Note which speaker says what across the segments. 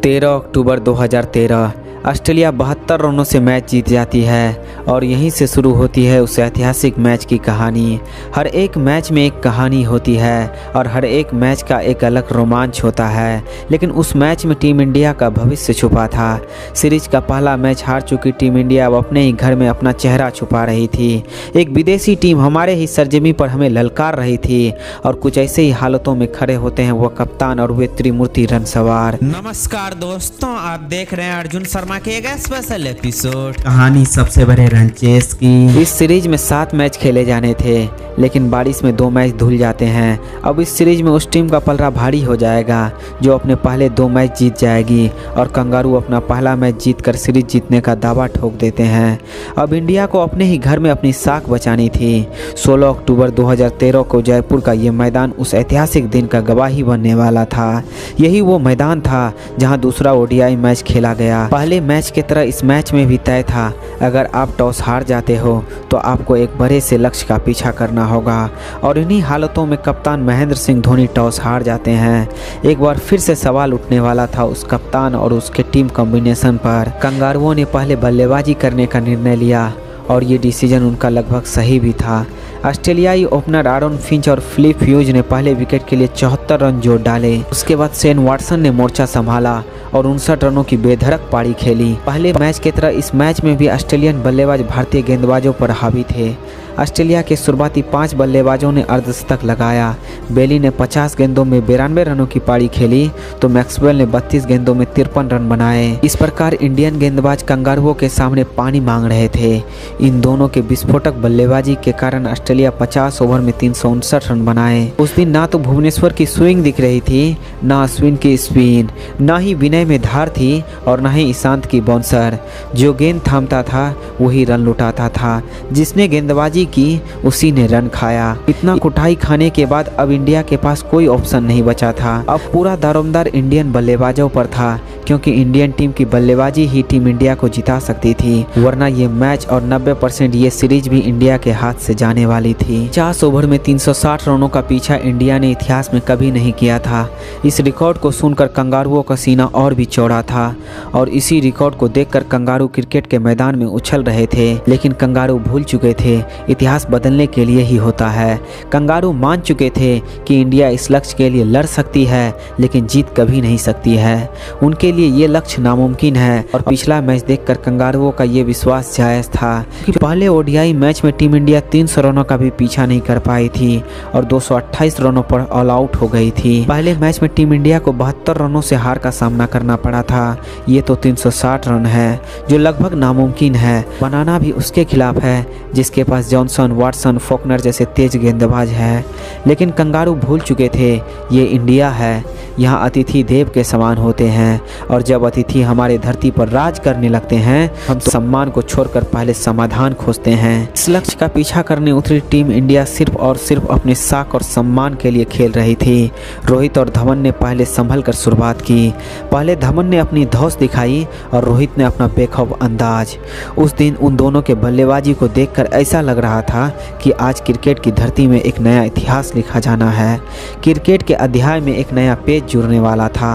Speaker 1: 13 अक्टूबर 2013 Australia 72 रनों से match जीत जाती है और यहीं से शुरू होती है उस ऐतिहासिक मैच की कहानी। हर एक मैच में एक कहानी होती है और हर एक मैच का एक अलग रोमांच होता है, लेकिन उस मैच में टीम इंडिया का भविष्य छुपा था। सीरीज का पहला मैच हार चुकी टीम इंडिया अब अपने ही घर में अपना चेहरा छुपा रही थी। एक विदेशी टीम हमारे ही सरजमी पर हमें ललकार रही थी और कुछ ऐसे ही हालतों में खड़े होते हैं वह कप्तान और वे त्रिमूर्ति रनसवार।
Speaker 2: नमस्कार दोस्तों, आप देख रहे हैं अर्जुन शर्मा के एक स्पेशल एपिसोड
Speaker 3: कहानी सबसे बड़े रन चेस की।
Speaker 1: इस सीरीज में 7 मैच खेले जाने थे, लेकिन बारिश में 2 मैच धुल जाते हैं। अब इस सीरीज में उस टीम का पलड़ा भारी हो जाएगा जो अपने पहले 2 मैच जीत जाएगी और कंगारू अपना पहला मैच जीतकर सीरीज जीतने का दावा ठोक देते हैं। अब इंडिया को अपने ही घर में अपनी साख बचानी थी। 16 अक्टूबर 2013 को जयपुर का ये मैदान उस ऐतिहासिक दिन का गवाही बनने वाला था। यही वो मैदान था जहां दूसरा ओडीआई मैच खेला गया। पहले मैच की तरह इस मैच में भी तय था, अगर आप टॉस हार जाते हो तो आपको एक बड़े से लक्ष्य का पीछा करना होगा और इन्हीं हालतों में कप्तान महेंद्र सिंह धोनी टॉस हार जाते हैं। एक बार फिर से सवाल उठने वाला था उस कप्तान और उसके टीम कॉम्बिनेशन पर। कंगारुओं ने पहले बल्लेबाजी करने का निर्णय लिया और ये डिसीजन उनका लगभग सही भी था। ऑस्ट्रेलियाई ओपनर आरोन फिंच और फिलिप ह्यूज ने पहले विकेट के लिए 74 रन जोड़ डाले। उसके बाद शेन वाटसन ने मोर्चा संभाला और 59 रनों की बेधड़क पारी खेली। पहले मैच की तरह इस मैच में भी ऑस्ट्रेलियन बल्लेबाज भारतीय गेंदबाजों पर हावी थे। ऑस्ट्रेलिया के शुरुआती 5 बल्लेबाजों ने अर्धशतक लगाया। बेली ने 50 गेंदों में 92 रनों की पारी खेली तो मैक्सवेल ने 32 गेंदों में 53 रन बनाए। इस प्रकार इंडियन गेंदबाज कंगारुओं के सामने पानी मांग रहे थे। इन दोनों के विस्फोटक बल्लेबाजी के कारण ऑस्ट्रेलिया 50 ओवर में 359 रन बनाए। उस दिन ना तो भुवनेश्वर की स्विंग दिख रही थी, ना अश्विन की स्पिन, ना ही विनय में धार थी और ना ही ईशांत की बाउंसर। जो गेंद थामता था वही रन लुटाता था। जिसने गेंदबाजी की उसी ने रन खाया। इतना कुटाई खाने के बाद अब इंडिया के पास कोई ऑप्शन नहीं बचा था। अब पूरा दारोमदार इंडियन बल्लेबाजों पर था, क्योंकि इंडियन टीम की बल्लेबाजी ही टीम इंडिया को जिता सकती थी, वरना ये मैच और 90% ये सीरीज भी इंडिया के हाथ से जाने वाली थी। 50 ओवर में 360 रनों का पीछा इंडिया ने इतिहास में कभी नहीं किया था। इस रिकॉर्ड को सुनकर कंगारुओं का सीना और भी चौड़ा था और इसी रिकॉर्ड को देखकर कंगारू क्रिकेट के मैदान में उछल रहे थे। लेकिन कंगारू भूल चुके थे इतिहास बदलने के लिए ही होता है। कंगारू मान चुके थे कि इंडिया इस लक्ष्य के लिए लड़ सकती है लेकिन जीत कभी नहीं सकती है। उनके लिए ये लक्ष्य नामुमकिन है और पिछला मैच देखकर कंगारुओं का ये विश्वास जायज था कि पहले ओडीआई मैच में टीम इंडिया 300 रनों का भी पीछा नहीं कर पाई थी और 228 रनों पर ऑल आउट हो गई थी। पहले मैच में टीम इंडिया को 72 रनों से हार का सामना करना पड़ा था। ये तो 360 रन है जो लगभग नामुमकिन है। बनाना भी उसके खिलाफ है जिसके पास जॉनसन, वाटसन, फॉकनर जैसे तेज गेंदबाज है। लेकिन कंगारू भूल चुके थे ये इंडिया है, यहाँ अतिथि देव के समान होते हैं और जब अतिथि हमारे धरती पर राज करने लगते हैं हम तो सम्मान को छोड़कर पहले समाधान खोजते हैं। इस लक्ष्य का पीछा करने उतरी टीम इंडिया सिर्फ और सिर्फ अपने साख और सम्मान के लिए खेल रही थी। रोहित और धवन ने पहले संभल कर शुरुआत की। पहले धवन ने अपनी धौंस दिखाई और रोहित ने अपना बेखौफ अंदाज। उस दिन उन दोनों के बल्लेबाजी को देखकर ऐसा लग रहा था कि आज क्रिकेट की धरती में एक नया इतिहास लिखा जाना है। क्रिकेट के अध्याय में एक नया पेज जुड़ने वाला था।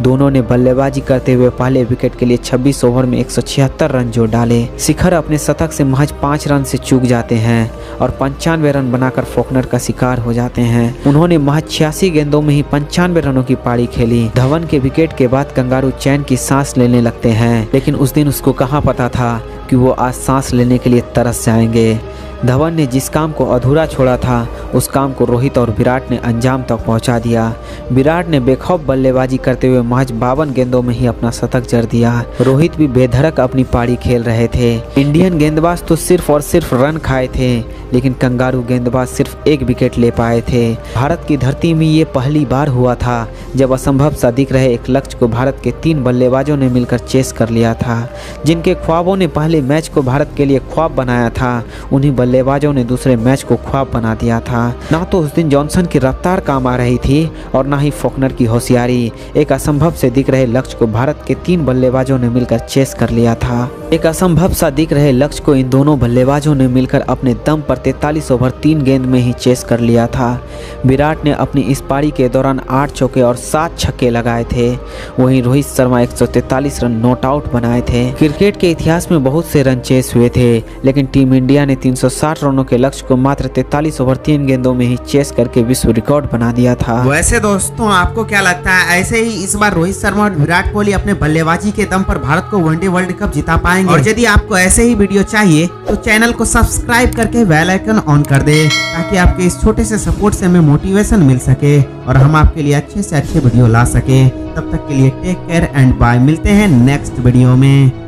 Speaker 1: दोनों ने बल्लेबाजी करते हुए पहले विकेट के लिए 26 ओवर में 176 रन जोड़ डाले। शिखर अपने शतक से महज 5 रन से चूक जाते हैं और 95 रन बनाकर फॉकनर का शिकार हो जाते हैं। उन्होंने महज 86 गेंदों में ही 95 रनों की पारी खेली। धवन के विकेट के बाद कंगारू चैन की सांस लेने लगते हैं, लेकिन उस दिन उसको कहाँ पता था कि वो आज सांस लेने के लिए तरस जाएंगे। धवन ने जिस काम को अधूरा छोड़ा था उस काम को रोहित और विराट ने अंजाम तक पहुंचा दिया। विराट ने बेखौफ बल्लेबाजी करते हुए महज 52 गेंदों में ही अपना शतक जड़ दिया। रोहित भी बेधड़क अपनी पारी खेल रहे थे। इंडियन गेंदबाज तो सिर्फ और सिर्फ रन खाए थे, लेकिन कंगारू गेंदबाज सिर्फ 1 विकेट ले पाए थे। भारत की धरती में ये पहली बार हुआ था जब असंभव सा दिख रहे एक लक्ष्य को भारत के 3 बल्लेबाजों ने मिलकर चेस कर लिया था। जिनके ख्वाबों ने पहले मैच को भारत के लिए ख्वाब बनाया था, उन्हीं बल्लेबाजों ने दूसरे मैच को ख्वाब बना दिया था। ना तो उस दिन जॉनसन की रफ्तार काम आ रही थी और ना ही फॉकनर की होशियारी। एक असंभव से दिख रहे लक्ष्य को भारत के 3 बल्लेबाजों ने मिलकर चेस कर लिया था। एक असंभव सा दिख रहे लक्ष्य को इन दोनों बल्लेबाजों ने मिलकर अपने दम पर 43 ओवर 3 गेंद में ही चेस कर लिया था। विराट ने अपनी इस पारी के दौरान 8 चौके और 7 छक्के लगाए थे। वहीं Rohit Sharma 143 run not out बनाए थे। क्रिकेट के इतिहास में बहुत से रन चेस हुए थे, लेकिन टीम इंडिया ने 360 रनों के लक्ष्य को मात्र 43 ओवर 3 गेंदों में ही चेस करके विश्व रिकॉर्ड बना दिया था।
Speaker 3: वैसे दोस्तों आपको क्या लगता है, ऐसे ही इस बार रोहित शर्मा और विराट कोहली अपने बल्लेबाजी के दम पर भारत को वनडे वर्ल्ड कप जिता पाएंगे? और यदि आपको ऐसे ही वीडियो चाहिए तो चैनल को सब्सक्राइब करके बेल आइकन ऑन कर दे, ताकि आपके इस छोटे से सपोर्ट से हमें मोटिवेशन मिल सके और हम आपके लिए अच्छे से अच्छे वीडियो ला सके। तब तक के लिए टेक केयर एंड बाय। मिलते हैं नेक्स्ट वीडियो में।